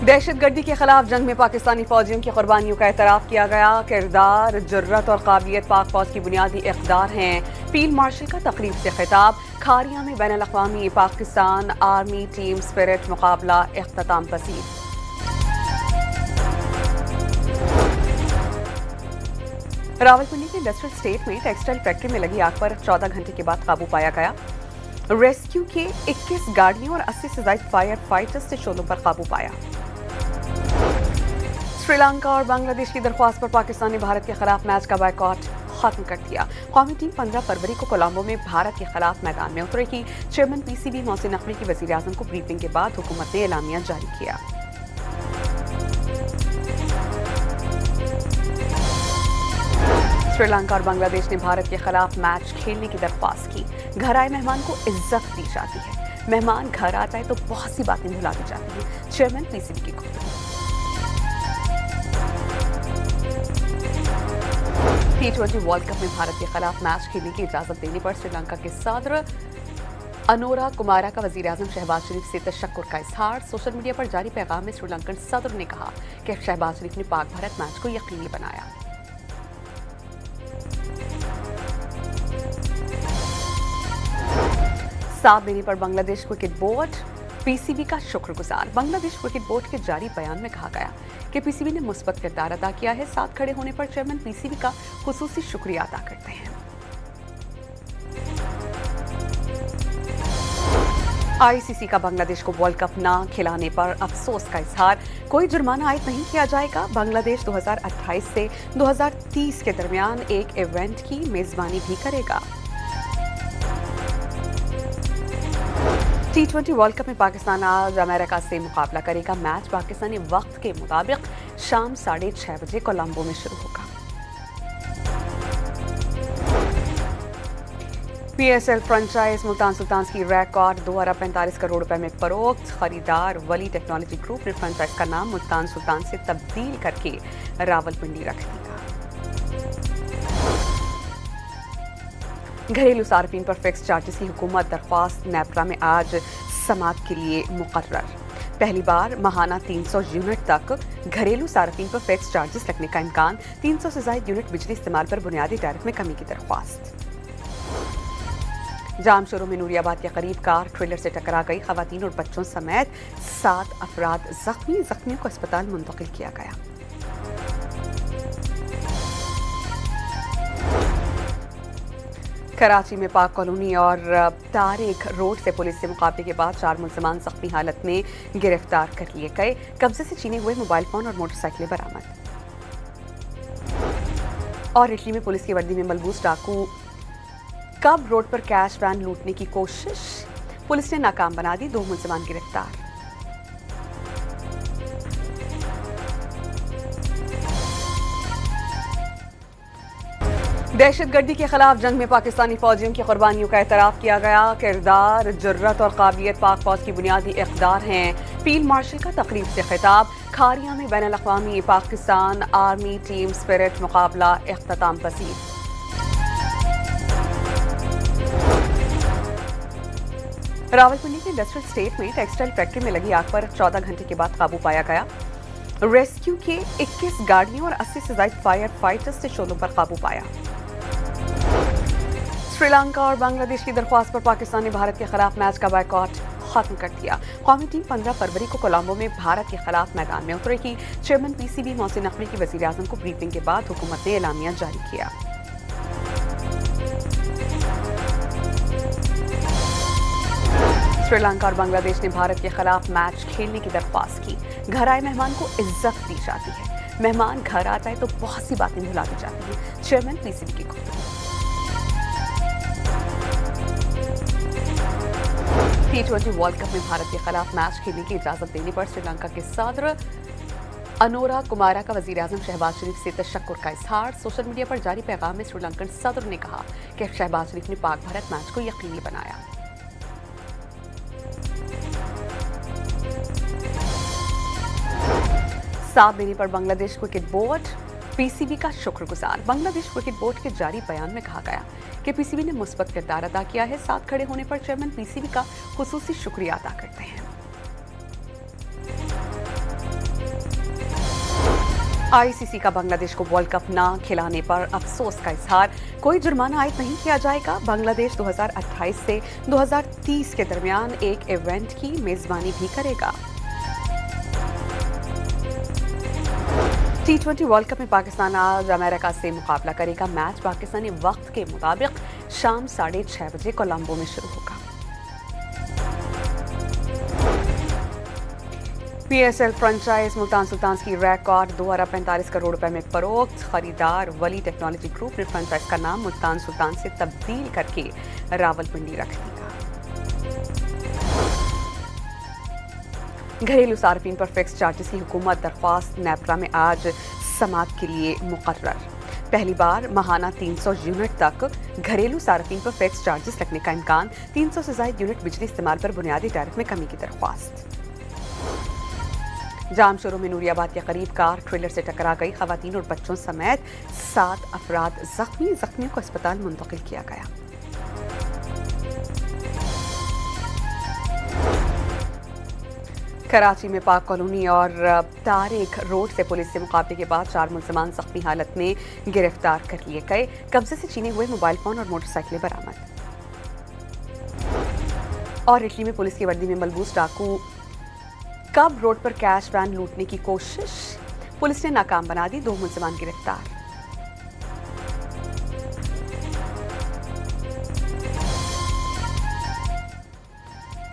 दहशतगर्दी के खिलाफ जंग में पाकिस्तानी फौजियों की कुर्बानियों का एतराफ़ किया गया। किरदार, जुर्रत और काबिलियत पाक फौज की बुनियादी इक़्तिदार हैं। फील्ड मार्शल का तकरीब से खिताब। खारिया में बैनुल अक़वामी पाकिस्तान आर्मी टीम स्पिरिट मुकाबला इख्तिताम पसीर। रावलपिंडी के इंडस्ट्रियल स्टेट में टेक्सटाइल फैक्ट्री में लगी आग पर 14 घंटे के बाद काबू पाया गया। रेस्क्यू के 21 गाड़ियों और 80 से ज्यादा फायर फाइटर्स से शोलों पर काबू पाया। श्रीलंका और बांग्लादेश की दरख्वास्त पर पाकिस्तान ने भारत के खिलाफ मैच का बायकॉट खत्म कर दिया। कौमी टीम 15 फरवरी को कोलंबो में भारत के खिलाफ मैदान में उतरेगी। चेयरमैन पीसीबी मोहसिन नकवी की वजीर आजम को ब्रीफिंग के बाद हुकूमत ने एलामिया जारी किया। श्रीलंका और बांग्लादेश ने भारत के खिलाफ मैच खेलने की दरख्वास्त की। घर आए मेहमान को इज्जत दी जाती है। मेहमान घर आ जाए तो बहुत सी बातें भुला दी जाती हैं। चेयरमैन पीसीबी की गुफ्तगू। T20 वर्ल्ड कप में भारत के खिलाफ मैच खेलने की इजाजत देने पर श्रीलंका के सदर अनोरा कुमारा का वजीर आजम शहबाज शरीफ से तशक्कुर का इजहार। सोशल मीडिया पर जारी पैगाम में श्रीलंकन सदर ने कहा कि शहबाज शरीफ ने पाक भारत मैच को यकीनी बनाया। साथ देने पर बांग्लादेश क्रिकेट बोर्ड पीसीबी का शुक्रगुजार। बांग्लादेश क्रिकेट बोर्ड के जारी बयान में कहा गया कि पीसीबी ने मुस्बत किरदार अदा किया है। साथ खड़े होने पर चेयरमैन पीसीबी का खुसूसी शुक्रिया अदा करते हैं। आईसीसी का बांग्लादेश को वर्ल्ड कप ना खिलाने पर अफसोस का इजहार। कोई जुर्माना आयद नहीं किया जाएगा। बांग्लादेश 2028 से 2030 के दरमियान एक इवेंट की मेजबानी भी करेगा। T20 वर्ल्ड कप में पाकिस्तान आज अमेरिका से मुकाबला करेगा। मैच पाकिस्तानी वक्त के मुताबिक शाम 6:30 बजे कोलंबो में शुरू होगा। PSL फ्रेंचाइज मुल्तान सुल्तान्स की रिकॉर्ड 2 अरब 45 करोड़ रुपए में फरोख्त। खरीदार वली टेक्नोलॉजी ग्रुप ने फ्रेंचाइज का नाम मुल्तान सुल्तान से तब्दील करके रावलपिंडी रख दिया। घरेलू सार्फिन पर फिक्स चार्जेस की हुकूमत दरख्वास्त नेपरा में आज समाअत के लिए मुकर्रर। पहली बार माहाना 300 यूनिट तक घरेलू सार्फिन पर फिक्स चार्जेस लगने का इम्कान। 300 से ज्यादा यूनिट बिजली इस्तेमाल पर बुनियादी टैरिफ में कमी की दरख्वास्त। जाम शोरों में नूरियाबाद के करीब कार ट्रेलर से टकरा गई। खवातीन और बच्चों समेत 7 अफराद जख्मी। जख्मियों को अस्पताल मुंतकिल किया गया। कराची में पाक कॉलोनी और तारिक रोड से पुलिस से मुकाबले के बाद 4 मुलजमान जख्मी हालत में गिरफ्तार कर लिए गए। कब्जे से छीने हुए मोबाइल फोन और मोटरसाइकिलें बरामद। और इटली में पुलिस की वर्दी में मलबूस डाकू कब रोड पर कैश वैन लूटने की कोशिश, पुलिस ने नाकाम बना दी। 2 मुलजमान गिरफ्तार। दहशतगर्दी के खिलाफ जंग में पाकिस्तानी फौजियों की कुर्बानियों का एतराफ़ किया गया। किरदार, जुर्रत और काबिलियत पाक फौज की बुनियादी इक़्तिदार हैं। फील्ड मार्शल का तकरीब से खिताब। खारिया में बैनुल अक़वामी पाकिस्तान आर्मी टीम स्पिरिट मुकाबला इख्तिताम पसीर। रावलपिंडी के इंडस्ट्रियल स्टेट में टेक्सटाइल फैक्ट्री में लगी आग पर 14 घंटे के बाद काबू पाया गया। रेस्क्यू के 21 गाड़ियों और 80 से ज्यादा फायर फाइटर्स से शोलों पर काबू पाया। श्रीलंका और बांग्लादेश की दरख्वास्त पर पाकिस्तान ने भारत के खिलाफ मैच का बायकॉट खत्म कर दिया। कौमी टीम 15 फरवरी को कोलंबो में भारत के खिलाफ मैदान में उतरेगी। चेयरमैन पीसीबी मोहसिन नकवी की वजीर आजम को ब्रीफिंग के बाद हुकूमत ने एलामिया जारी किया। श्रीलंका और बांग्लादेश ने भारत के खिलाफ मैच खेलने की दरख्वास्त की। घर आए मेहमान को इज्जत दी जाती है। मेहमान घर आ जाए तो बहुत सी बातें भुला दी जाती हैं। चेयरमैन पीसीबी की गुफ्तगू। T20 वर्ल्ड कप में भारत के खिलाफ मैच खेलने की इजाजत देने पर श्रीलंका के सदर अनोरा कुमारा का वजीर आजम शहबाज शरीफ से तशक्कुर का इजहार। सोशल मीडिया पर जारी पैगाम में श्रीलंकन सदर ने कहा कि शहबाज शरीफ ने पाक भारत मैच को यकीनी बनाया। साथ देने पर बांग्लादेश क्रिकेट बोर्ड पीसीबी का शुक्रगुजार। बांग्लादेश क्रिकेट बोर्ड के जारी बयान में कहा गया कि पीसीबी ने मुस्बत किरदार अदा किया है। साथ खड़े होने पर चेयरमैन पीसीबी का खुसूसी शुक्रिया अदा करते हैं। आईसीसी का बांग्लादेश को वर्ल्ड कप ना खिलाने पर अफसोस का इजहार। कोई जुर्माना आयद नहीं किया जाएगा। बांग्लादेश 2028 से 2030 के दरमियान एक इवेंट की मेजबानी भी करेगा। T20 वर्ल्ड कप में पाकिस्तान आज अमेरिका से मुकाबला करेगा। मैच पाकिस्तानी वक्त के मुताबिक शाम 6:30 बजे कोलंबो में शुरू होगा। PSL फ्रेंचाइज मुल्तान सुल्तान्स की रिकॉर्ड 2 अरब 45 करोड़ रुपए में फरोख्त। खरीदार वली टेक्नोलॉजी ग्रुप ने फ्रेंचाइज का नाम मुल्तान सुल्तान से तब्दील करके रावलपिंडी रख दिया। घरेलू सार्फिन पर फिक्स चार्जेस की हुकूमत दरख्वास्त नेपरा में आज समात के लिए मुकर्रर। पहली बार माहाना 300 यूनिट तक घरेलू सार्फिन पर फिक्स चार्जेस लगने का इम्कान। 300 से ज्यादा यूनिट बिजली इस्तेमाल पर बुनियादी टैरिफ में कमी की दरख्वास्त। जामशोरों में नूरियाबाद के करीब कार ट्रेलर से टकरा गई। खवातीन और बच्चों समेत 7 अफराद जख्मी। जख्मियों को अस्पताल मुंतकिल किया गया। कराची में पाक कॉलोनी और तारिक रोड से पुलिस से मुकाबले के बाद 4 मुलजमान जख्मी हालत में गिरफ्तार कर लिए गए। कब्जे से छीने हुए मोबाइल फोन और मोटरसाइकिलें बरामद। और इटली में पुलिस की वर्दी में मलबूस डाकू कब रोड पर कैश वैन लूटने की कोशिश। पुलिस ने नाकाम बना दी। 2 मुलजमान गिरफ्तार।